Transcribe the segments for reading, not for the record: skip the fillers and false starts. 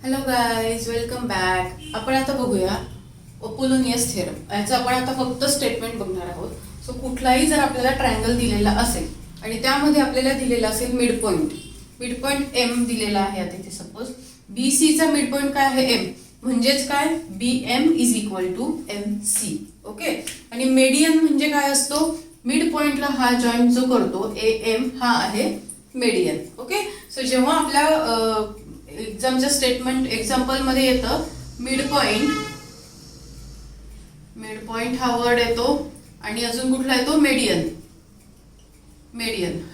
Hello guys, welcome back. आपण आता बघूया अपोलोनियस थेरम. याचं आपण आता फक्त स्टेटमेंट बघणार आहोत. सो कुठलाही जर आपल्याला ट्रायंगल दिलेला असेल आणि त्यामध्ये आपल्याला दिलेला असेल मिड पॉईंट एम दिलेला आहे. आता इथे सपोज बी सीचा मिड पॉईंट काय आहे एम, म्हणजेच काय B M is equal to M C. Okay. आणि मेडियन म्हणजे काय असतो, मिड पॉइंटला हा जॉईंट जो करतो ए एम हा आहे मेडियन. ओके. सो जेव्हा आपल्या एक्झामच्या स्टेटमेंट एक्झाम्पल मध्ये येतं मिड पॉइंट हा वर्ड येतो आणि अजून कुठला येतो मेडियन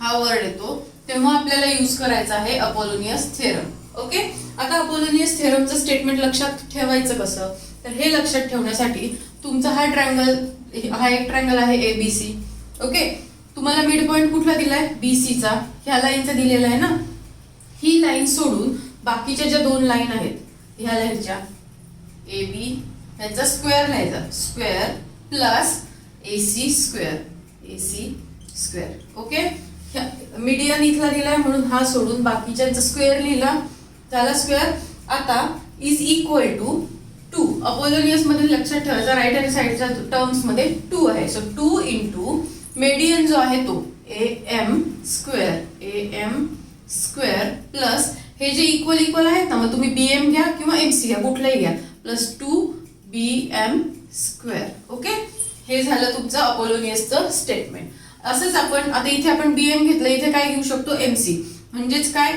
हा वर्ड येतो, तेव्हा आपल्याला यूज करायचा आहे अपोलोनियस थेरम. ओके. आता अपोलोनियस थेरमचं स्टेटमेंट लक्षात ठेवायचं कसं, तर हे लक्षात ठेवण्यासाठी तुमचा हा एक ट्रायंगल आहे एबीसी. ओके. तुम्हाला मिड पॉइंट कुठला दिलाय बीसीचा, ह्या लाईनचा दिलेला आहे ना. ही लाईन सोडून बाकीच्या ज्या दोन लाईन आहेत ह्या लाईनच्या ए बी ह्याचा स्क्वेअर लिहायचा, square plus AC square. Okay. Median इथला दिलाय म्हणून हा सोडून बाकीच्यांचा स्क्वेअर लिहिला, झाला स्क्वेअर. आता इज इक्वल टू 2. अपोलोनियस मध्ये लक्षात ठेवायचा राईट हँड साइडच्या टर्म्स मध्ये 2 आहे. सो 2 इंटू मेडियन जो आहे तो ए एम स्क्वेअर प्लस हे जे इक्वल आहेत ना, मग तुम्ही बीएम घ्या किंवा एमसी घ्या, कुठलाही घ्या, प्लस 2 BM स्क्वेअर. ओके. हे झालं तुमचं अपोलोनियसचं स्टेटमेंट. असंच आपण आता इथे आपण बीएम घेतलं, इथे काय घेऊ शकतो एमसी. म्हणजेच काय,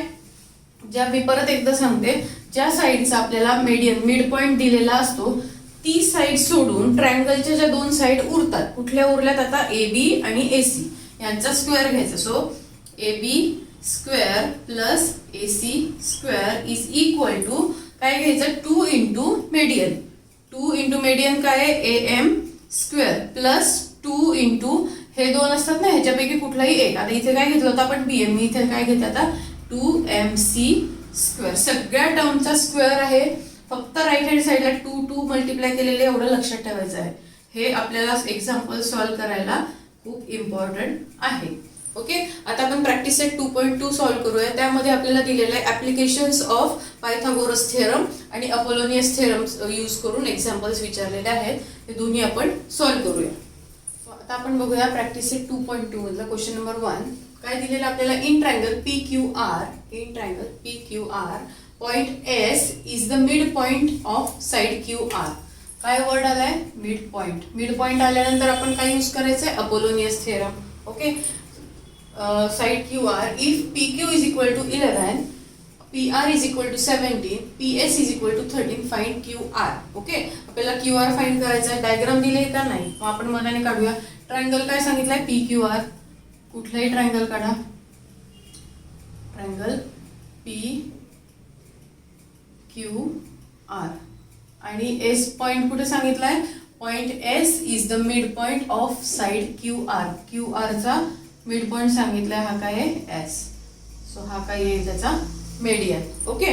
ज्या मी परत एकदा सांगते, ज्या साईडचा आपल्याला मिड पॉइंट दिलेला असतो ती साईड सोडून ट्रायंगलच्या ज्या दोन साईड उरतात, कुठल्या उरल्यात आता ए बी आणि एसी यांचा स्क्वेअर घ्यायचा. So A B square plus AC square is equal to काय घ्यायचं 2 इंटू मेडियन काय आहे A M square plus 2 into हे दोन असतात ना, ह्याच्यापैकी कुठलाही एक. आता इथे काय घेतलं होतं आपण बीएम, इथे काय घेतलं आता 2MC स्क्वेअर. सगळ्या टर्मचा स्क्वेअर आहे, फक्त राईट हँड साईडला 2 मल्टिप्लाय केलेले, एवढं लक्षात ठेवायचं आहे. हे आपल्याला एक्झाम्पल सॉल्व्ह करायला खूप इम्पॉर्टंट आहे. ओके. आता आपण प्रॅक्टिस सेट 2.2 सॉल्व्ह करूया. त्यामध्ये आपल्याला दिलेलं आहे ऍप्लिकेशन्स ऑफ पायथागोरस थेरम आणि अपोलोनियस थेरम यूज करून एक्झाम्पल्स विचारलेले आहेत. हे दोन्ही आपण सॉल्व्ह करूया. आता आपण बघूया प्रॅक्टिस सेट 2.2 मधला क्वेश्चन नंबर 1. काय दिलेलं आपल्याला, in triangle PQR point S is the mid point of side QR. काय वर्ड आलाय मिड पॉइंट आल्यानंतर आपण काय यूज करायचंय Apollonius theorem. Okay. Side QR if PQ is equal to 11, PR is equal to 17, PS is equal to 13, find QR. Okay. आपल्याला QR find करायचा आहे. Diagram दिले का नाही, मग आपण मनाने काढूया. ट्रायंगल काय सांगितलंय PQR, कुठलाही ट्रायंगल काढा. ट्रायंगल PQR आणि S पॉइंट कुठे सांगितलाय, point S is the mid point of side QR चा मिड पॉइंट सांगितलाय, हा काय आहे एस. सो हा काय येईल त्याचा median. Okay.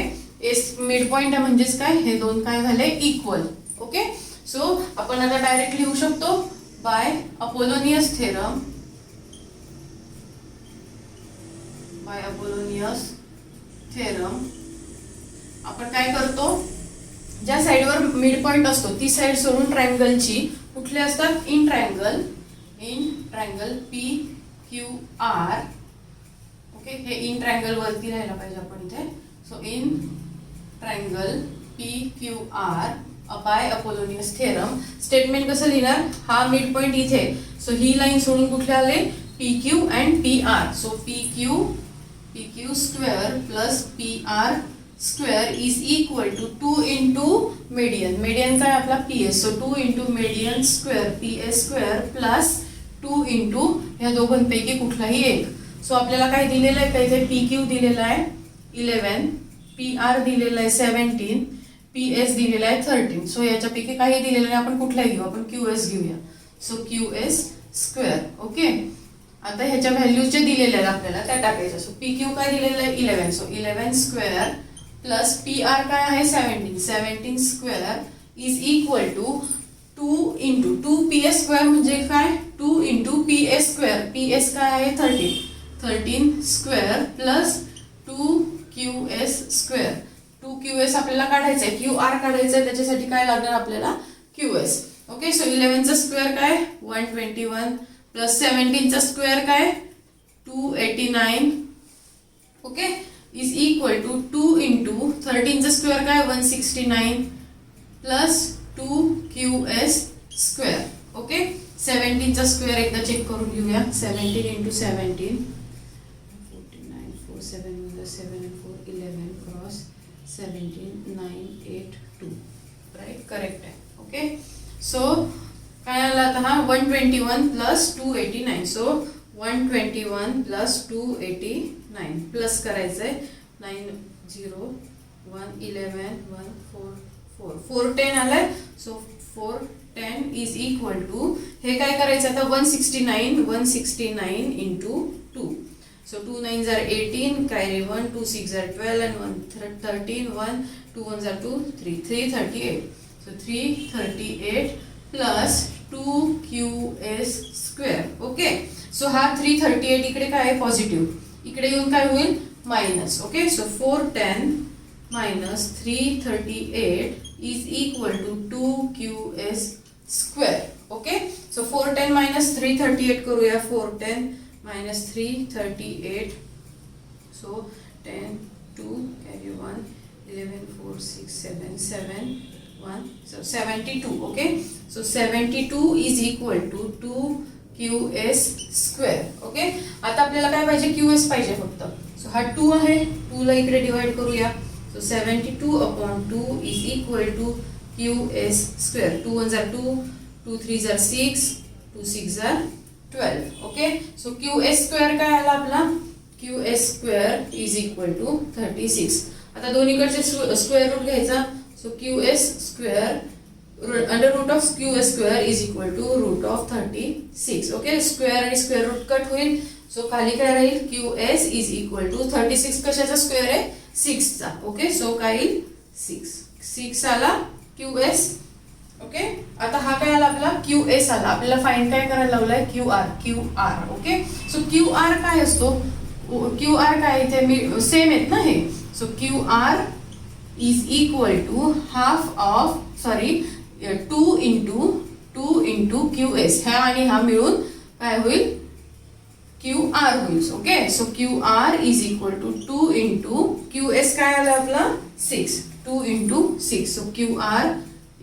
S mid point आहे म्हणजेच काय, हे दोन काय झाले इक्वल. ओके. सो आपण आता डायरेक्ट लिहू शकतो बाय अपोलोनियस थेरम आपण काय करतो, ज्या साइडवर मिड पॉइंट असतो ती साइड सोडून ट्रायंगलची कुठले असतात इन ट्रायंगल PQR. ओके. हे इन ट्रायंगल वरती राहायला पाहिजे आपण इथे. So in triangle PQR by Apollonius theorem. Statement कसं लिहिणार, हा मिड पॉइंट इथे, सो ही लाईन सोडून कुठले आले PQ and PR. So PQ square plus PR square is equal to 2 into median काय आपला PS. So 2 into median square PS square plus 2 into ह्या दोघांपैकी कुठलाही एक. सो आपल्याला काय दिलेलं आहे, काय इथे PQ दिलेला आहे 11, PR दिलेला आहे 17, PS दिलेला आहे 13. सो याच्यापैकी काही दिलेलं नाही, आपण कुठलाही घेऊ, आपण QS घेऊया. So QS square. ओके. आता ह्याच्या व्हॅल्यूज जे दिलेल्या आहेत आपल्याला त्या टाकायच्या. सो PQ काय दिलेलं आहे 11, सो 11 स्क्वेअर प्लस PR काय आहे 17 square is equal to 2 into 2PS square म्हणजे काय 2 इंटू PS स्क्वेअर. PS काय आहे 13 square plus 2QS square. 2 2QS आपल्याला काढायचा आहे, QR काढायचा आहे, त्याच्यासाठी काय लागणार आपल्याला QS. ओके, सो 11चा स्क्वेअर काय 121 प्लस 17चा स्क्वेअर काय 289. Okay, is equal to 2 into 13चा स्क्वेअर काय 169 प्लस 2QS स्क्वेअर. ओके, 17चा स्क्वेअर एकदा चेक करून घेऊया. 17 इंटू 17 49 4 7 7 4 11 क्रॉस 17 9 8 2. राईट, करेक्ट आहे. ओके, सो काय आला आता हा 121 प्लस 289. सो 121 प्लस 289 प्लस करायचं आहे 9 0 1 11 1 4 4 410 आलाय. सो 410 इज इक्वल टू हे काय करायचं आता 169 into 2. So 2 9s are 18, carry 1, 2 6s are 12 and 1 13, 1 2 1s are 2 3 338. So 338 plus 2QS square. Okay, so हा 338 इकडे काय आहे पॉझिटिव्ह, इकडे येऊन काय होईल minus. Okay, so 410 minus 338 is equal to 2QS square. Okay, so 410 minus 338 करूया. 410 minus 338. So 10 2 carry 1 11 4 6 7 7 1. So 72. Okay, so 72 is equal to 2QS square. Okay, आता आपल्याला काय पाहिजे QS पाहिजे फक्त. सो हा 2 आहे, 2 ला इकडे डिवाइड करूया. So 72 upon 2 is equal to QS square. 2 1s are 2, 2 3s are 6, 2 6s are 12. Okay, so QS square काय आला आपला QS square is equal to 36. आता दोन्हीकडचे स्क्वेअर रूट घ्यायचा. So QS square under root of QS square is equal to root of 36. Okay, square आणि square root cut होईल. So खाली काय राहील QS इज इक्वल टू 36 कशाचा स्क्वेअर आहे 6 चा. ओके, सो काय येईल 6 आला QS. ओके, आता हा काय आला आपला QS आला. आपल्याला फाइंड काय करायला लावलाय QR. ओके, सो QR काय असतो, QR काय इथे मी सेम आहेत ना हे. So QR is equal to half of 2 into QS. हा आणि हा मिळून काय होईल QR होईल. Okay, so QR is equal to 2 into QS काय आला आपला 6. 2 into 6. So QR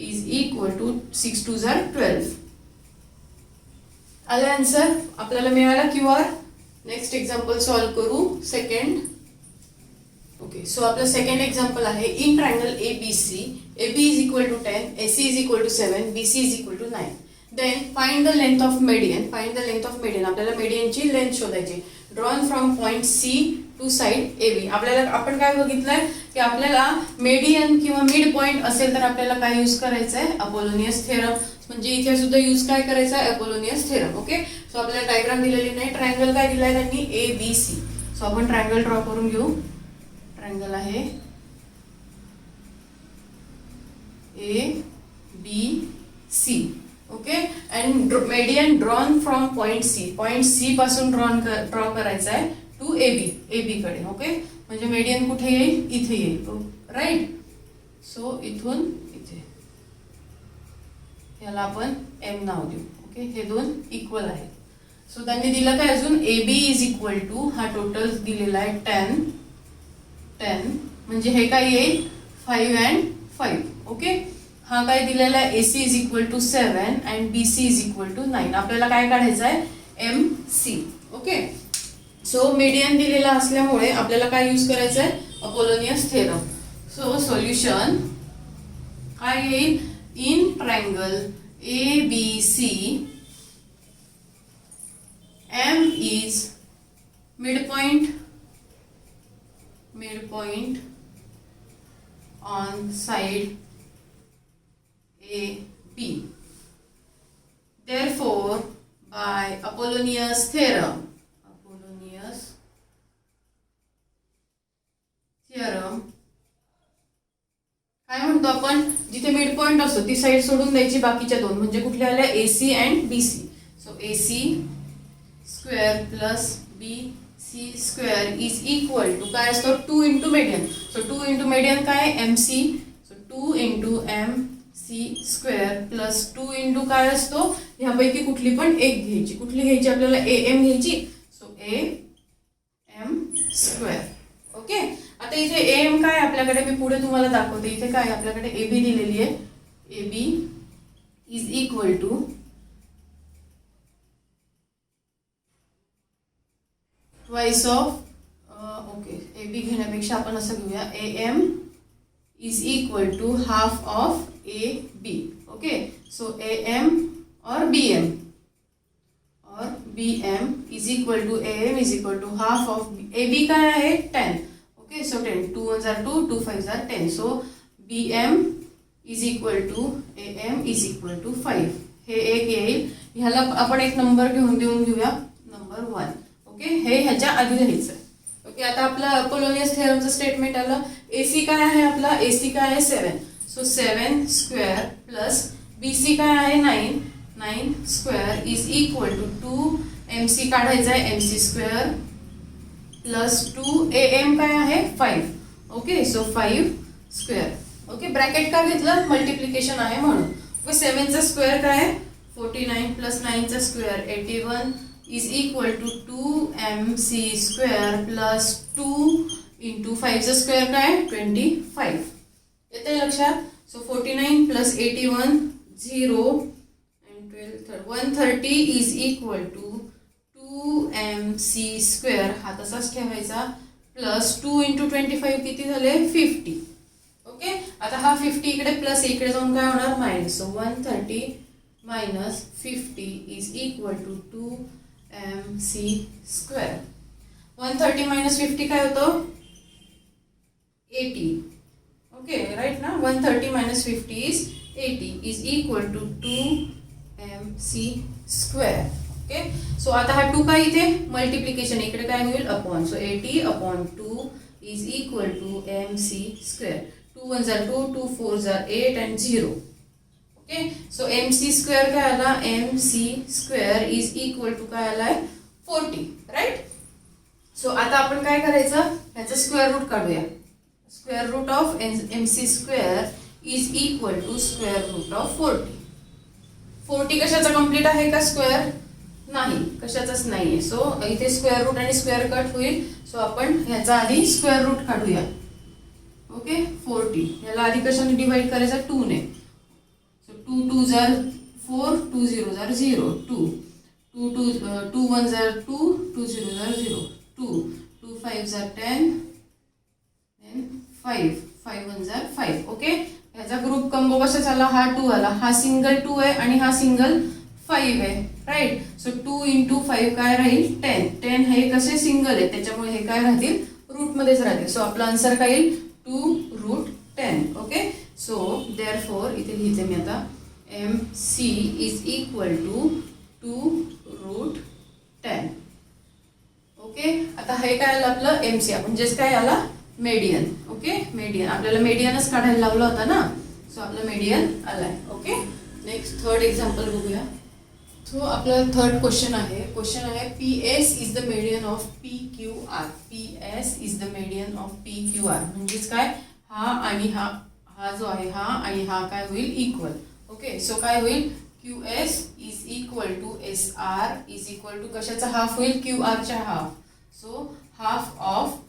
is equal to 6 2s are 12. आले आन्सर आपल्याला मिळाला QR. नेक्स्ट एक्झाम्पल सॉल्व करू सेकंड. ओके, सो आपलं सेकंड एक्झाम्पल आहे in triangle ABC. AB is equal to 10, AC is equal to 7, BC is equal to 9. Then find the length of median. Find the length of median. आपल्याला medianची length शोधायची. Drawn from point C to side AB. आपल्याला आपण काय बघितलंय की आपल्याला median किंवा मिड पॉइंट असेल तर आपल्याला काय यूज करायचं आहे अपोलोनियस थेरम. म्हणजे इथे सुद्धा यूज काय करायचा आहे अपोलोनियस थेरम. ओके, सो आपल्याला डायग्राम दिलेली नाही. ट्रायंगल काय दिलाय त्यांनी ABC. सो आपण ट्रायंगल ड्रॉ करून घेऊ. ट्रायंगल आहे ABC. Okay, and median drawn from point C. Point C पासून ड्रॉ करायचा आहे टू AB कडे. ओके, म्हणजे मेडियन कुठे येईल इथे येईल. राईट, सो इथून इथे याला आपण M नाव देऊ. ओके, हे दोन इक्वल आहेत. सो त्यांनी दिलं काय अजून AB इज इक्वल टू हा टोटल दिलेला आहे 10 म्हणजे हे काय येईल 5 and 5. ओके, हा काय दिलेला आहे AC is equal to 7 and BC is equal to 9. आपल्याला काय काढायचं आहे MC. ओके, सो मीडियन दिलेला असल्यामुळे आपल्याला काय यूज करायचं आहे अपोलोनियस थेरम. सो सोल्युशन काय येईल in triangle ABC M is midpoint on side AB. Therefore, by Apollonius theorem, काय म्हणतो आपण जिथे मिड पॉइंट असतो ती साइड सोडून द्यायची बाकीच्या दोन म्हणजे कुठल्या आल्या AC and BC. So AC square plus BC C square is equal to काय असतो 2 into median. So 2 into median काय M C. So 2 into M C square plus 2 into काय असतो ह्यापैकी कुठली पण एक घ्यायची. कुठली घ्यायची आपल्याला ए एम घ्यायची. So A M square. Okay. आता इथे ए एम काय आपल्याकडे मी पुढे तुम्हाला दाखवते. इथे काय आपल्याकडे ए बी दिलेली आहे. A B is equal to twice of okay A B घेण्यापेक्षा आपण असं घेऊया A M is equal to half of A B. Okay. So A M और बी एम और B M is equal to A M is equal to half of A B काय आहे 10. Okay. So 10 2 1 जार 2 2 5 जार 10. So B M is equal to A M is equal to 5. हे एक येईल. ह्याला आपण एक नंबर देऊन घेऊया नंबर 1. ओके. हे ह्याच्या आधी लिहायचं. ओके. आता आपला अपोलोनियस थेरमचं स्टेटमेंट आलं. एसी काय आहे आपला एसी काय आहे 7. सो 7 स्क्वेअर प्लस बीसी काय आहे 9. 9 square is equal to 2 M C काढायचं आहे M C square plus 2 A M काय आहे 5. Okay. So 5 square. Okay. Bracket का घेतलं मल्टिप्लिकेशन आहे म्हणून. ओके. 7चा स्क्वेअर काय आहे 49 प्लस 9चा square 81 is equal to 2 M C square plus 2 into 5चा स्क्वेअर काय 25. येते लक्षात. So 49 plus 81 0 and 130 is equal to 2 M C square हा तसाच ठेवायचा प्लस 2 इंटू 25 किती झाले 50. ओके. आता हा 50 इकडे प्लस इकडे जाऊन काय होणार minus. So 130 minus 50 is equal to 2 M C square. 130 minus 50 काय होतं 80. ओके राईट ना. 130 minus 50 is 80 is equal to 2 M C square. Okay. So आता हा 2 काय इथे मल्टिप्लिकेशन इकडे काय होईल upon. So 80 upon 2 is equal to M C square. 2 1 जार 2 2 4 जार 8 and 0. Okay. So M C square काय आला M C square is equal to काय आलाय 40. राईट. सो आता आपण काय करायचं ह्याचं स्क्वेअर रूट काढूया. Square root of M C square is equal to square root of 40. 40 कशाचा कम्प्लीट आहे का स्क्वेअर नाही कशाचाच नाहीये. सो इथे स्क्वेअर रूट आणि स्क्वेअर कट होईल. सो आपण ह्याचा आधी स्क्वेअर रूट काढूया. ओके. 40 याला आधी कशाने डिवाइड करायचं 2 ने. सो 2 2 जार 4 2 0 जार 0 2 2 2 1 जार 2 2 0 जार 0 2 2 5 जार 10 then 5 5 1 जार 5. ओके. ह्याचा ग्रुप कंबो कसा झाला हा 2 आला. हा सिंगल 2 आहे आणि हा सिंगल 5 आहे. राईट. सो 2 इंटू 5 काय राहील 10. 10 हे कसे सिंगल आहे त्याच्यामुळे हे काय राहतील रूट मध्येच राहतील. सो आपला आन्सर काय येईल 2 रूट 10. ओके. सो देअरफॉर इथे लिहिते मी आता M C is equal to 2 root 10. Okay. आता हे काय आलं आपलं एम सी म्हणजेच काय आला मेडियन. ओके. मेडियन आपल्याला मेडियनच काढायला लावला होता ना. सो आपला मेडियन आलाय. ओके. नेक्स्ट थर्ड एक्झाम्पल बघूया. सो आपला थर्ड क्वेश्चन आहे P S is the median of P Q R. P S is the median of P Q R म्हणजेच काय हा आणि हा जो आहे हा आणि हा काय होईल इक्वल. ओके. सो काय होईल Q S is equal to S R is equal to कशाचा हाफ होईल क्यू आरच्या half. So half of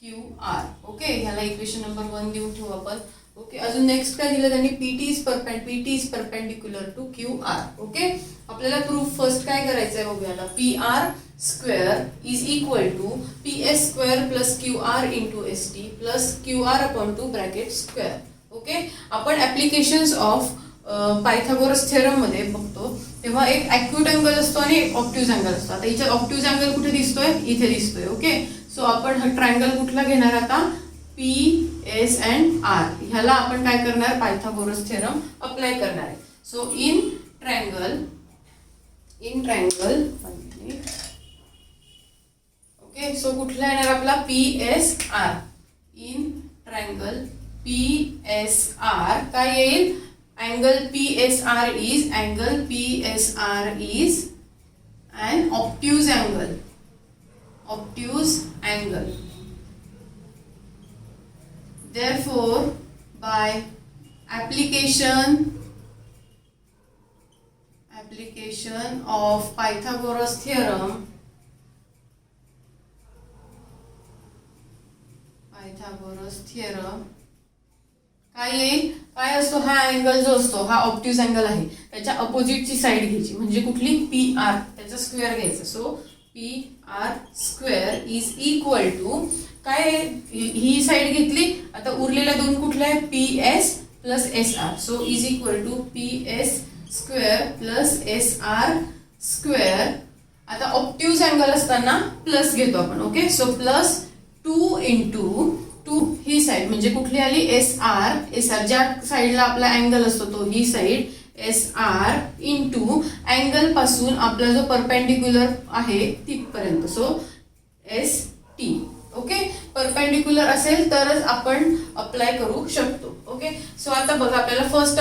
Q R. Okay. ह्याला इक्वेशन नंबर 1 देऊन ठेवू आपण. ओके. अजून नेक्स्ट काय दिलं त्यांनी PT is perpendicular to Q R. Okay. आपल्याला प्रूफ फर्स्ट काय करायचं आहे बघूया. P R square is equal to P S square plus Q R into S T plus Q R upon two bracket square. Okay. आपण applications of Pythagoras theorem मध्ये बघतो तेव्हा एक ॲक्यूट अँगल असतो आणि एक ऑब्ट्यूज अँगल असतो. आता इथे ऑब्ट्यूज अँगल कुठे दिसतोय इथे दिसतोय. ओके. सो आपण हा ट्रायंगल कुठला घेणार आता पी एस अँड आर. ह्याला आपण काय करणार पायथागोरस थेरम अप्लाय करणार आहे. So in triangle okay. So कुठला येणार आपला P S R. In triangle P S R काय येईल angle P S R is an obtuse angle. obtuse angle. Therefore, by application of Pythagoras theorem, काय येईल, काय असतो हा अँगल जो असतो हा ऑब्ट्यूज अँगल आहे, त्याच्या अपोजिटची साइड घ्यायची म्हणजे कुठली पी आर, त्याचा स्क्वेअर घ्यायचा. So P R square is equal to काय, ही साइड घेतली, आता उरलेल्या दोन कुठल्या आहे, P S plus S R. So is equal to P S square plus S R square. आता ऑब्ट्यूज अँगल असताना प्लस घेतो आपण. ओके, सो प्लस 2 इंटू 2 ही साइड म्हणजे कुठली आली, एस आर. ज्या साइडला आपला अँगल असतो तो ही side S R into angle पासून आपला जो परपेंडिक्युलर आहे तिथपर्यंत. So S T. Okay, perpendicular असेल तरच आपण अप्लाय करू शकतो. ओके, सो आता बघा आपल्याला फर्स्ट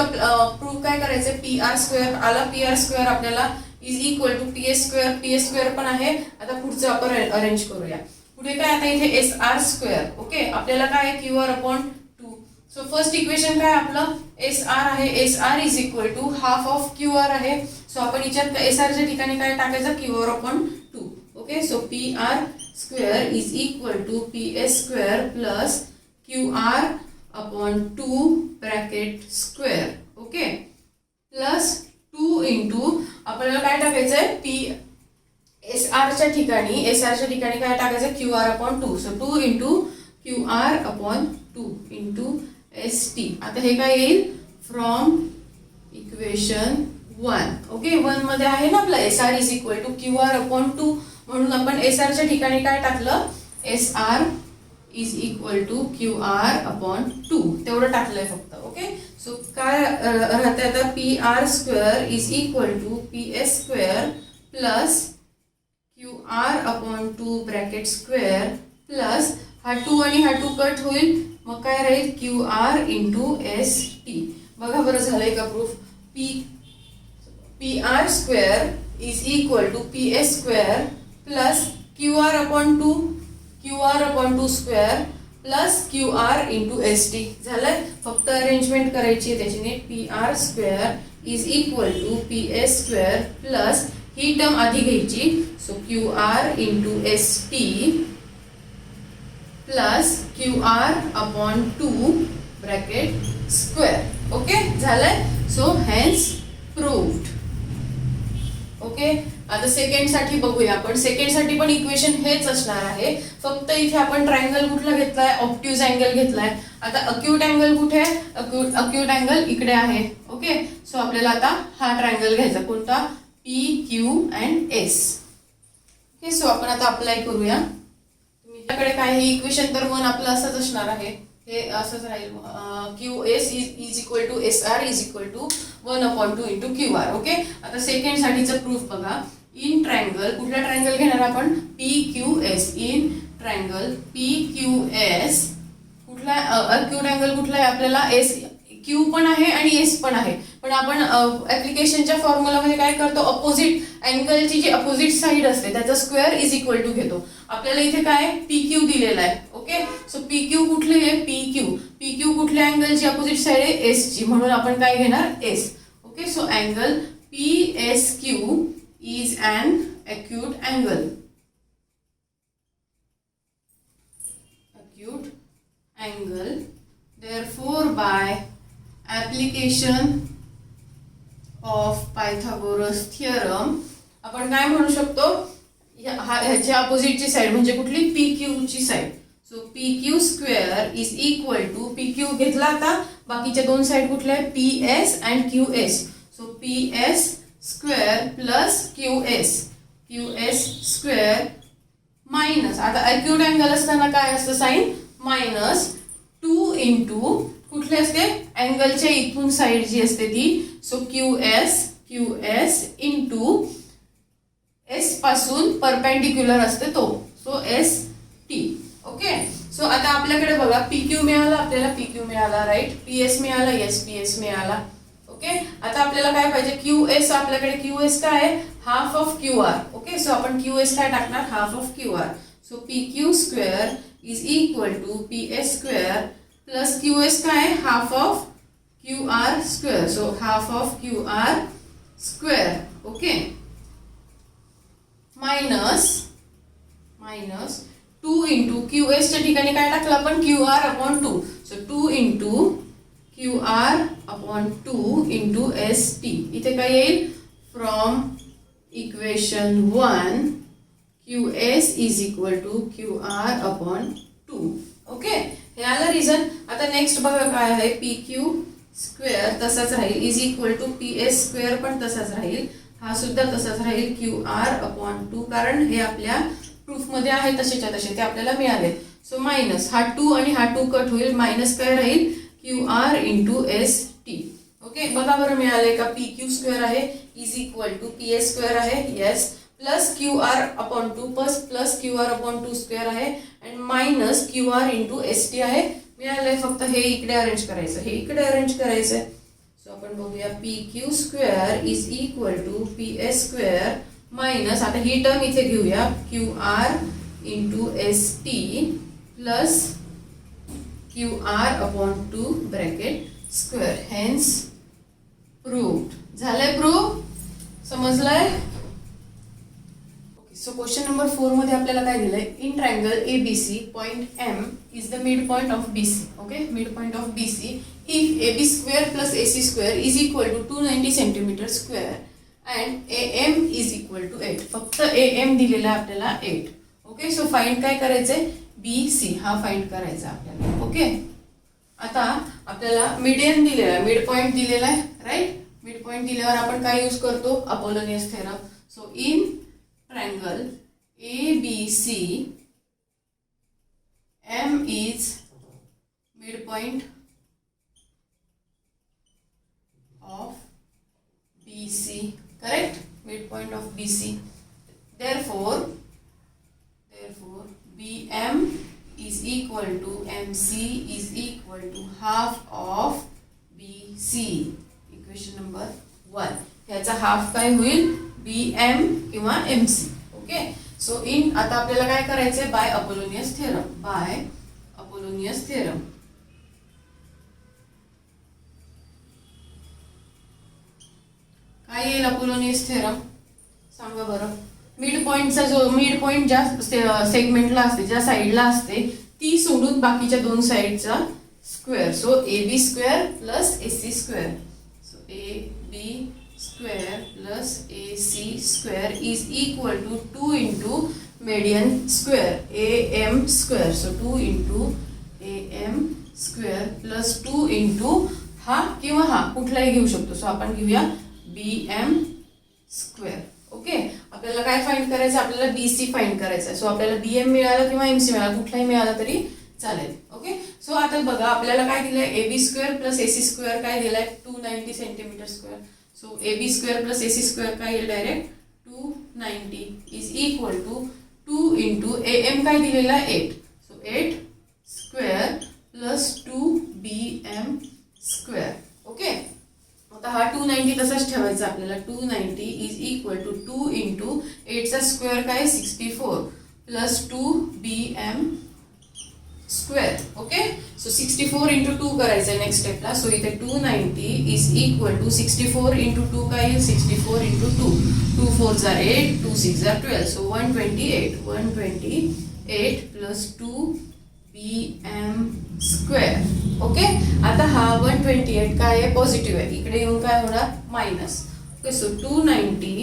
प्रूफ काय करायचं, पी आर स्क्वेअर आला. पी आर स्क्वेअर आपल्याला is equal to P S square. P S square पण आहे. आता पुढचं आपण अरेंज करूया. पुढे काय, आता इथे एस आर स्क्वेअर. ओके, आपल्याला काय आहे, Q R upon 2. So first equation काय आपलं, एस आर आहे. S R is equal to half of Q R आहे. सो आपण याच्यात एस आरच्या ठिकाणी काय टाकायचं, Q R upon 2. Okay, so P R square is equal to P S square plus Q R upon 2 bracket square. Okay, plus 2 into आपल्याला काय टाकायचंय, पी एस आरच्या ठिकाणी काय टाकायचं, Q R upon 2. So 2 into Q R upon 2 into S T. आता हे काय येईल, फ्रॉम इक्वेशन 1. ओके, 1 मध्ये आहे ना आपला S R is equal to Q R upon 2, म्हणून आपण एस आरच्या ठिकाणी काय टाकलं, S R is equal to Q R upon 2 तेवढं टाकलंय फक्त. ओके, सो काय राहते आता, P R square is equal to P S square plus Q R upon 2 bracket square plus हा 2 आणि हा 2 कट होईल, मग काय राहील, Q R into S T. बघा बरं झालंय का proof. P R square is equal to P S square plus Q R upon 2 square plus Q R into S T झालंय. फक्त अरेंजमेंट करायची आहे त्याची नीट. P R square is equal to P S square plus ही term आधी घ्यायची. So Q R into S T plus Q R upon 2 bracket square. Okay, झालंय. So hence proved. ओके, आता सेकंड साठी बघूया आपण. सेकंड साठी पण इक्वेशन हेच असणार आहे, फक्त इथे आपण ट्रायंगल कुठला घेतलाय, ऑब्ट्यूज अँगल घेतलाय. आता अक्यूट अँगल कुठे आहे, अक्यूट अँगल इकडे आहे. ओके, सो आपल्याला आता हा ट्रायंगल घ्यायचा, कोणता, P Q and S. Okay, so आपण आता अप्लाय करूया. तुमच्याकडे काय हे इक्वेशन तर 1 आपलं असंच असणार आहे, हे असंच राहील. Q S is equal to S R is equal to 1 upon 2 into Q R. Okay, आता सेकंड साठीचं प्रूफ बघा. इन ट्रायंगल, कुठला ट्रायंगल घेणार आपण, P Q S. In triangle P Q S कुठला अक्यूट अँगल कुठला आहे आपल्याला, एस क्यू पण आहे आणि एस पण आहे. पण आपण ऍप्लिकेशनच्या फॉर्म्युलामध्ये काय करतो, अपोजिट अँगलची जी अपोजिट साइड असते त्याचा स्क्वेअर इज इक्वल टू घेतो. आपल्याला इथे काय पी क्यू दिलेला आहे. ओके, सो पी क्यू कुठली आहे, पी क्यू कुठल्या अँगलची अपोजिट साइड आहे, एस ची, म्हणून आपण काय घेणार, S. Okay, so angle P S Q is an acute angle. Therefore, by application of Pythagoras theorem आपण काय म्हणू शकतो, ह्याच्या अपोजिटची साइड म्हणजे कुठली, पी क्यू ची side. So P Q square is equal to, P Q घेतला, आता बाकीच्या दोन साइड कुठल्या आहे, P S and Q S. So P S square plus Q S square minus, आता अक्यूट अँगल असताना काय असतं साइन, मायनस 2 इंटू कुठले असते, अँगलच्या इथून साइड जी असते ती. So Q S into S पासून परपेंडिक्युलर असते तो, so S T. Okay, so आता आपल्याकडे बघा पी क्यू मिळाला, आपल्याला पी क्यू मिळाला, राईट. पी एस मिळाला, येस पी एस मिळाला. ओके, आता आपल्याला काय पाहिजे, क्यू एस. आपल्याकडे क्यू एस काय आहे, half of Q R. Okay, so आपण क्यू एस काय टाकणार, half of Q R. So PQ square is equal to PS square plus QS काय half of QR square. So half of QR square. Okay. Minus 2 into QS च्या ठिकाणी काय टाकलं आपण QR upon 2. So 2 into QR upon 2 into ST. इथे काय येईल from equation 1 QS is equal to QR upon 2. Okay. हे आलं रिझन. आता नेक्स्ट बघा काय आहे PQ स्क्वेअर तसाच राहील is equal to PS square पण तसाच राहील. हा सुद्धा तसाच राहील QR अपॉन 2 कारण हे आपल्या प्रूफ मध्ये आहे तसेच्या तसे ते आपल्याला मिळाले. सो मायनस हा 2 आणि हा 2 कट होईल मायनस काय राहील QR इंटू ST. ओके. बघा बरं मिळाले का PQ स्क्वेअर आहे is equal to PS square आहे. Yes. Plus QR upon 2 plus QR upon 2 square आहे and minus QR into ST आहे. मिळालंय. फक्त हे इकडे अरेंज करायचं हे इकडे अरेंज करायचं. सो आपण बघूया PQ square is equal to PS square minus आता ही टर्म इथे घेऊया QR into ST plus QR upon 2 bracket square. Hence proved. झालंय प्रूव्ह. समजलंय. सो क्वेश्चन नंबर 4 मध्ये आपल्याला काय दिलंय in triangle ABC point M is the mid point of BC. Okay. Mid point of BC if AB square plus AC square is equal to 290 centimetre square and AM is equal to 8. फक्त AM दिलेला आहे आपल्याला 8. Okay. So find काय करायचंय BC हा find करायचा आपल्याला. Okay. आता आपल्याला मीडियन दिलेला आहे मिड पॉइंट दिलेला आहे राईट. मिड पॉइंट दिल्यावर आपण काय यूज करतो Apollonius theorem. So in triangle ABC M is midpoint of BC. Correct. Midpoint of BC. Therefore BM is equal to MC is equal to half of BC. Equation number 1. याचा half काय होईल BM किंवा MC. Okay. So in आता आपल्याला काय करायचंय bye Apollonius theorem. काय येईल अपोलोनियस थेरम सांगा बरं. मिड पॉइंट ज्या सेगमेंटला असते ज्या साईडला असते ती सोडून बाकीच्या दोन साईडचा square. So AB square plus AC square. So AB square plus AC square is equal to 2 into median square AM square. So 2 into AM square plus 2 into हा किंवा हा कुठलाही घेऊ शकतो. सो आपण घेऊया BM square. ओके. आपल्याला काय फाइंड करायचं आपल्याला BC फाइंड करायचं. सो आपल्याला BM मिळालं किंवा MC मिळालं कुठलाही मिळालं तरी चालेल. ओके. सो आता बघा आपल्याला काय दिलंय AB square plus AC square काय दिलाय 290 centimetre square. So AB square plus AC square काय येईल direct 290 is equal to 2 into AM काय दिलेला आहे 8. So 8 square plus 2BM square. Okay. आता हा 290 तसाच ठेवायचा आपल्याला. 290 इज इक्वल टू 2 इंटू 8चा स्क्वेअर काय 64 plus 2BM square. Okay. So 64 into 2 करायचं आहे नेक्स्ट स्टेपला. सो इथे 290 इज इक्वल टू 64 इंटू 2 काय येईल 64 इंटू 2. 2 4 जार 8 2 6 जार 12. So 128 plus 2BM square. Okay. आता हा 128 काय आहे पॉझिटिव्ह आहे इकडे येऊन काय होणार minus. Okay. So 290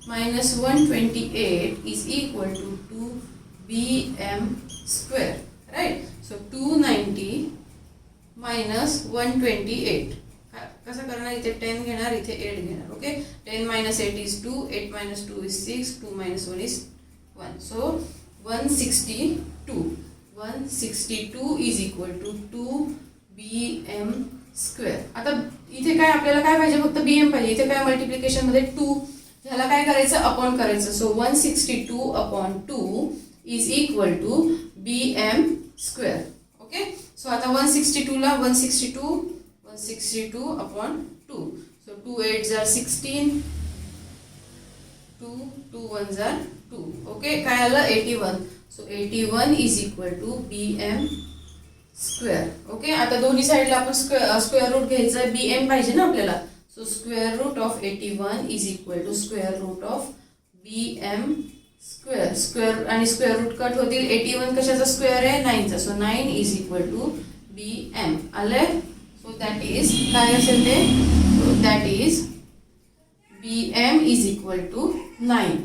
minus 128 is equal to 2BM square. Right. So 290 minus 128 कसं करणार इथे 10 घेणार इथे 8 घेणार. Okay. 10 minus 8 is 2 8 minus 2 is 6 2 minus 1 is 1. So 162 is equal to 2BM square. आता इथे काय आपल्याला काय पाहिजे फक्त BM पाहिजे. इथे काय मल्टिप्लिकेशन मध्ये 2 ह्याला काय करायचं अपॉन करायचं. So 162 upon 2 is equal to BM square. Okay. So आता 162 ला 162 अपॉन 2. सो 2 8 जार 16 2 2 1 जार 2. ओके. काय आलं 81. So 81 is equal to BM square. Okay, आता दोन्ही साईडला आपण स्क्वेअर रूट घ्यायचं आहे. BM पाहिजे ना आपल्याला. So square root of 81 is equal to square root of BM square. Square आणि स्क्वेअर रूट कट होतील. 81 कशाचा स्क्वेअर आहे? 9चा. So 9 is equal to BM. आले. सो दॅट इज काय असेल ते? So that is BM is equal to 9.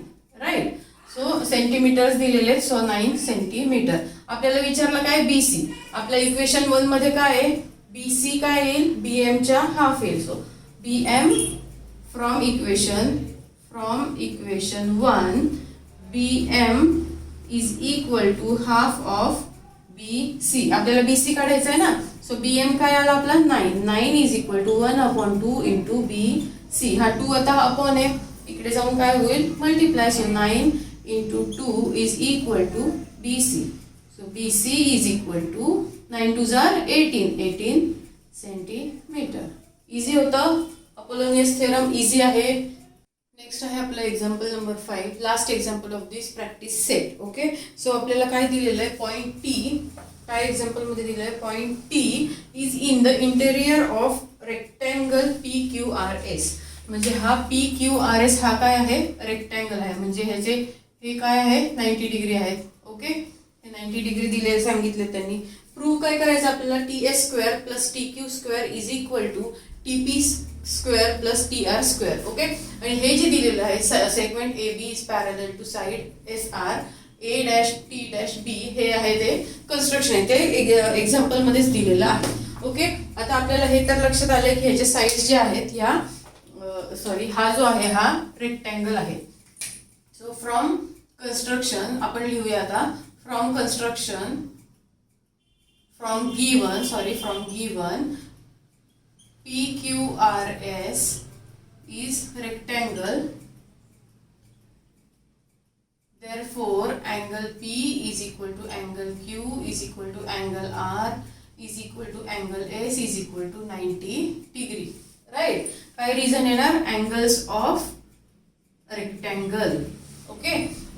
Right. So centimetres दिलेले आहेत. So 9 centimetre. आपल्याला विचारलं काय? BC. आपल्या इक्वेशन 1 मध्ये काय आहे? BC काय येईल? BM च्या हाफ येईल. So BM from equation 1 BM is equal to half of BC. आपल्याला BC काढायचं आहे ना. सो BM काय आला आपला? 9. 9 is equal to 1/2 into BC. हा 2 आता अपॉन आहे. इकडे जाऊन काय होईल? Multiply. So 9 into 2 is equal to BC. So BC is equal to 9 2 जार 18 सेंटीमीटर. इझी होतं. अपोलोनियस थेरम इझी आहे. नेक्स्ट आहे आपलं example number 5. Last example of this practice set. Okay, so आपल्याला काय दिलेलं आहे? Point T. काय एक्झाम्पल मध्ये दिलं आहे? Point T is in the interior of rectangle PQRS. म्हणजे हा PQRS हा काय आहे? रेक्टँगल आहे. म्हणजे ह्याचे हे काय आहे? 90 डिग्री आहेत. ओके, हे 90 डिग्री दिले सांगितले त्यांनी. प्रूव्ह काय करायचं आपल्याला? TS square plus TQ square is equal to TP square plus TR square. Okay, आणि हे जे दिलेलं आहे segment AB is parallel to side SR A', T', B हे आहे ते कन्स्ट्रक्शन आहे. ते एक्झाम्पल मध्येच दिलेलं आहे. ओके, आता आपल्याला हे तर लक्षात आलंय की ह्याचे साइड्स जे आहेत ह्या हा जो आहे हा रेक्टँगल आहे. सो फ्रॉम कन्स्ट्रक्शन आपण लिहूया आता. From given PQRS is rectangle. Therefore, angle P is equal to angle Q is equal to angle R is equal to angle S is equal to 90 degree. Right? काय reason येणार? Angles of rectangle. Okay?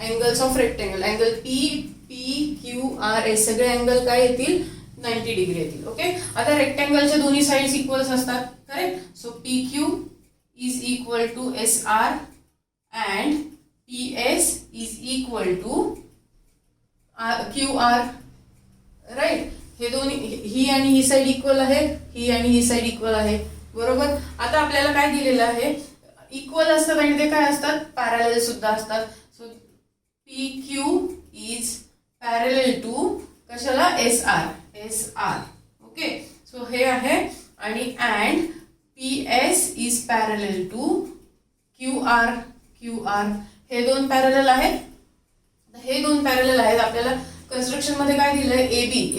Angles of rectangle. Angle PQRS सगळे angle काय येतील? 90 degree येतील. Okay, आता रेक्टँगलच्या दोन्ही sides equals असतात. Correct. So PQ is equal to SR and PS is equal to QR. Right. हे दोन्ही ही आणि ही साइड इक्वल आहे. ही आणि ही साइड इक्वल आहे. बरोबर. आता आपल्याला काय दिलेलं आहे? इक्वल असतात आणि ते काय असतात? पॅरलल सुद्धा असतात. So PQ is parallel to कशाला? SR. ओके, सो हे आहे. आणि and PS is parallel to QR. हे दोन पॅरलल आहेत. हे दोन पॅरलल आहेत. आपल्याला कन्स्ट्रक्शन मध्ये काय दिलंय?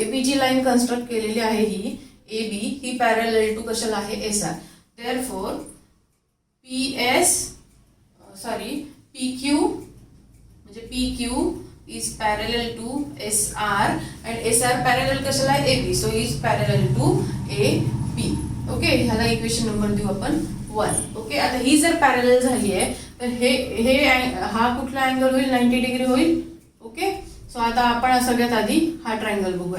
AB जी लाईन कन्स्ट्रक्ट केलेली आहे ही AB ही पॅरलल टू कशाला आहे? SR. देअरफॉर PQ म्हणजे PQ is parallel to SR and SR parallel कशाला आहे? AB. So is parallel to AB. Okay, ह्याला इक्वेशन नंबर देऊ आपण 1. ओके, आता ही जर पॅरलल झाली आहे तर हा कुठला अँगल होईल? 90 डिग्री होईल. ओके, सो आता आपण सगळ्यात आधी हा ट्रायंगल बघू.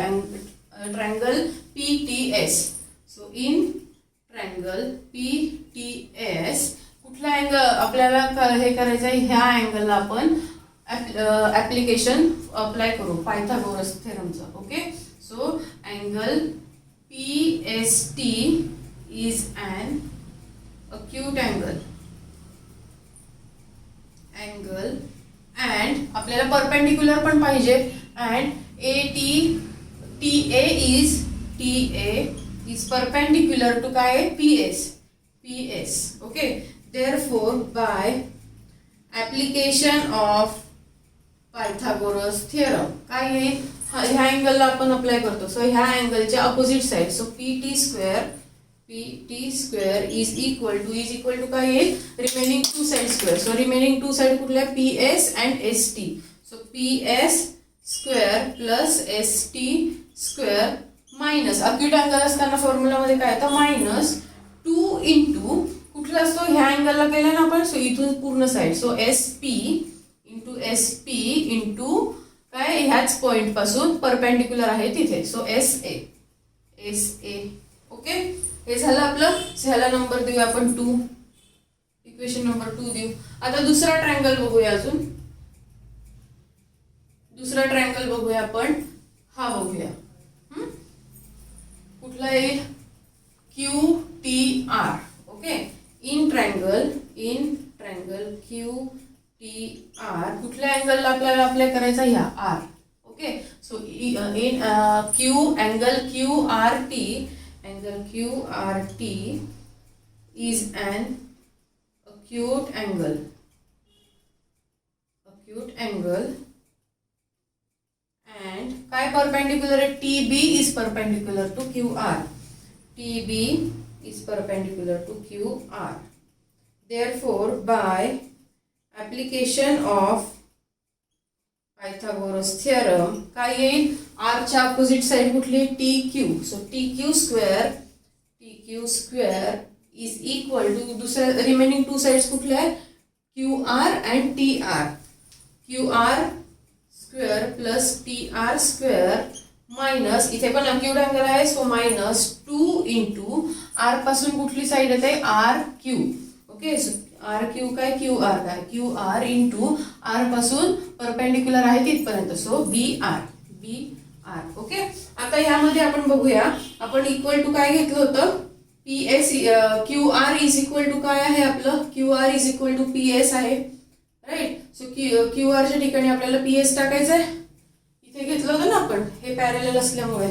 Triangle PTS. So in triangle PTS कुठला अँगल आपल्याला हे करायचं आहे? ह्या अँगलला आपण ऍप्लिकेशन अप्लाय करू पायथागोरस थेरमचं. ओके, सो अँगल PST इज an acute angle and आपल्याला परपेंडिक्युलर पण पाहिजे. and TA is perpendicular to काय? PS. Okay, therefore by application of Pythagoras theorem काय आहे? ह्या अँगलला आपण अप्लाय करतो. सो ह्या अँगलच्या opposite side. So PT square is equal to काय येईल? Remaining to side square. So remaining to side कुठल्या? PS and ST. So PS square plus ST square minus acute angle असताना फॉर्म्युला मध्ये काय येतं? मायनस 2 इंटू कुठला असतो? ह्या अँगलला केलं ना आपण. सो इथून पूर्ण साइड. सो SP इंटू काय ह्याच पॉइंट पासून परपेंडिक्युलर आहे तिथे. So S A. ओके, हे झालं आपलं. ह्याला नंबर देऊया आपण 2. इक्वेशन नंबर 2 देऊ. आता दुसरा ट्रायंगल बघूया. अजून दुसरा ट्रायंगल बघूया आपण. हा बघूया. कुठला येईल? QTR. Okay, in triangle QTR कुठल्या अँगलला आपल्याला अप्लाय करायचा? ह्या R. Okay, so in angle QRT is an acute angle and काय perpendicular आहे? TB is perpendicular to QR. TB is perpendicular to QR. Therefore, by application of Pythagoras theorem, काय येईल? R च्या opposite side कुठली? TQ. So TQ square is equal to दुसऱ्या remaining two sides कुठले आहेत? QR and TR. QR square plus TR square minus इथे पण acute angle आहे. सो minus 2 into R पासून कुठली साइड येते? RQ. ओके, RQ काय? QR काय? QR into R पासून परपेंडिक्युलर आहे तिथपर्यंत. So BR. ओके, आता यामध्ये आपण बघूया. आपण इक्वल टू काय घेतलं होतं? PS. QR is equal to काय आहे आपलं? QR is equal to PS आहे, राईट. सो QR च्या ठिकाणी आपल्याला PS टाकायचं आहे. इथे घेतलं होतं ना आपण, हे पॅरलल असल्यामुळे.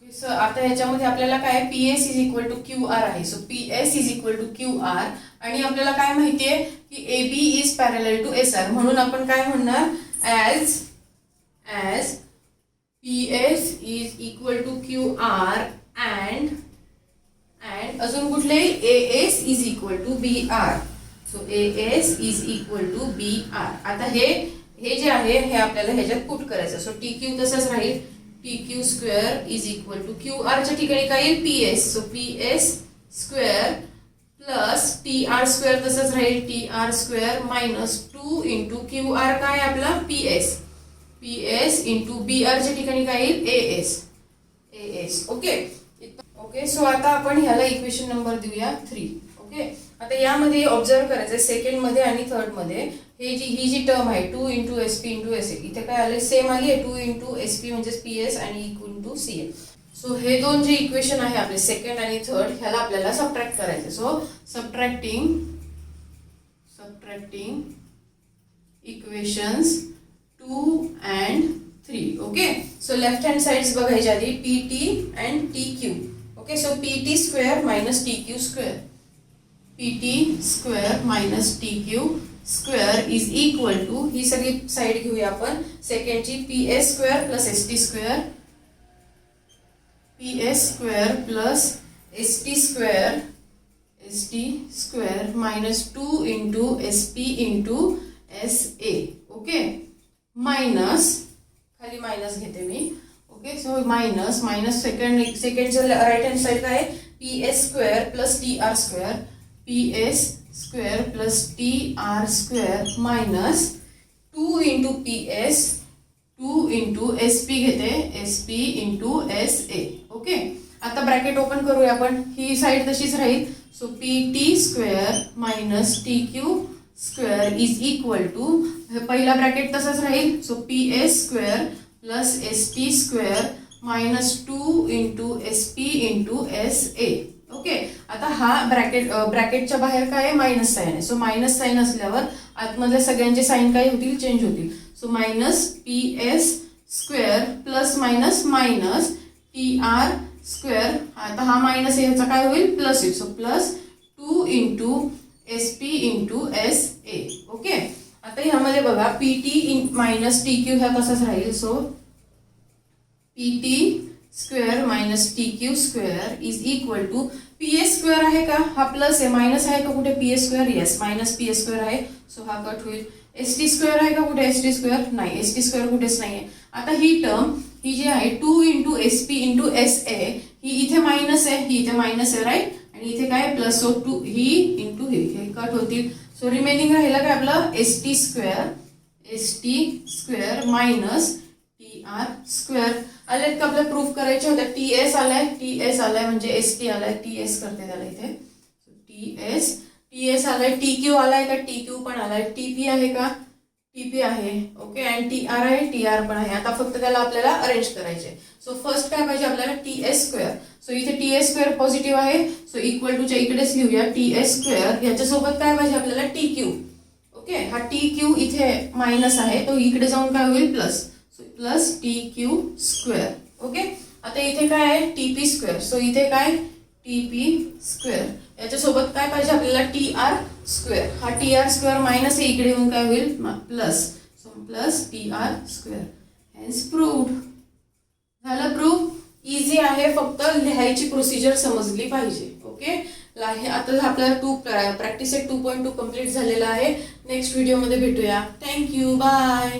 सो आता ह्याच्यामध्ये आपल्याला काय? PS is equal to QR आहे. सो PS is equal to QR. आणि आपल्याला काय माहितीये की AB is parallel to SR. म्हणून आपण काय म्हणणार? As PS is equal to QR and अजून कुठले? AS is equal to BR. So AS is equal to BR. आता हे जे आहे हे आपल्याला ह्याच्यात पुट करायचं. सो TQ तसंच राहील. TQ square is equal to QR च्या ठिकाणी काय येईल? PS. So PS square plus TR square तसंच राहील. TR square minus 2 into QR काय आपला? PS इंटू BR च्या ठिकाणी काय येईल? AS. ओके, सो आता आपण ह्याला इक्वेशन नंबर देऊया 3. ओके, आता यामध्ये ऑब्झर्व करायचं सेकंड मध्ये आणि थर्ड मध्ये ही जी टर्म आहे 2 इंटू SP इंटू SA इथे काय आले? सेम आली आहे. 2 इंटू SP म्हणजे PS आणि इंटू CA. सो हे दोन जे इक्वेशन आहे आपले सेकंड आणि थर्ड ह्याला आपल्याला सबट्रॅक्ट करायचं. So subtracting equations 2 and 3. Okay, so left hand sides बघायच्या आधी PT and TQ. Okay, so PT square minus TQ square. PT square minus TQ square is equal to ही सगळी साइड घेऊया आपण. सेकंडची PS square plus ST square. PS square plus ST square minus 2 into SP into SA. Okay, minus खाली minus घेते मी. Okay, so minus सेकंडच्या right hand side काय? PS square plus TR square. PS square plus TR square minus 2 into PS 2 into SP घेते. SP into SA. Okay, आता bracket open करूया आपण. ही साइड तशीच राहील. So PT square minus TQ square is equal to पहिला bracket तसंच राहील. So PS square plus ST square minus 2 into SP into SA. Okay, आता हा ब्रॅकेटच्या बाहेर काय आहे? मायनस साईन आहे. सो मायनस साईन असल्यावर आतमधल्या सगळ्यांचे साईन काय होतील? चेंज होतील. So minus PS square plus minus TR square. आता हा मायनस आहे ह्याचा काय होईल? प्लस होईल. So plus 2 into SP into SA. Okay, आता ह्यामध्ये बघा PT मायनस TQ ह्या तसाच राहील. So PT square minus TQ square is equal to PS square आहे का? हा प्लस आहे. मायनस आहे का कुठे? PS square. Yes, minus PS square आहे. सो हा कट होईल. ST स्क्वेअर आहे का कुठे? ST स्क्वेअर नाही. ST स्क्वेअर कुठेच नाही आहे. आता ही टर्म ही जी आहे 2 इंटू SP इंटू SA ही इथे मायनस आहे, ही इथे मायनस आहे, राईट. आणि इथे काय? प्लस. सो 2 ही इंटू हे कट होतील. सो रिमेनिंग राहिला काय आपलं? ST square S T square minus T R square. आलेत का? आपल्याला प्रूफ करायचे होते. टी एस आलाय, टी एस आलाय म्हणजे एस टी आलाय, टी एस करते त्याला इथे. टी एस आलाय, टी क्यू आलाय का? टी क्यू पण आलाय. टी पी आहे का? टी पी आहे. ओके. आणि टी आर आहे, टी आर पण आहे. आता फक्त त्याला आपल्याला अरेंज करायचे. सो फर्स्ट काय पाहिजे आपल्याला? T S square. सो इथे टी एस स्क्वेअर पॉझिटिव्ह आहे, सो इक्वल टूच्या इकडेच लिहूया टी एस स्क्वेअर. याच्यासोबत काय पाहिजे आपल्याला? T Q. ओके. हा टी क्यू इथे मायनस आहे, तो इकडे जाऊन काय होईल? Plus. So plus T Q square. Okay. आता इथे काय आहे? T P square. सो इथे काय? T P square. याच्यासोबत काय पाहिजे आपल्याला? T R square. हा टी आर स्क्वेअर मायनस आहे, इकडे येऊन काय होईल? Plus. So plus T R square. Hence proved. झालं प्रूफ. इझी आहे, फक्त लिहायची प्रोसिजर समजली पाहिजे. ओके. आता आपल्याला प्रॅक्टिस 2.2 कम्प्लीट झालेला आहे. नेक्स्ट व्हिडिओमध्ये भेटूया. थँक्यू. बाय.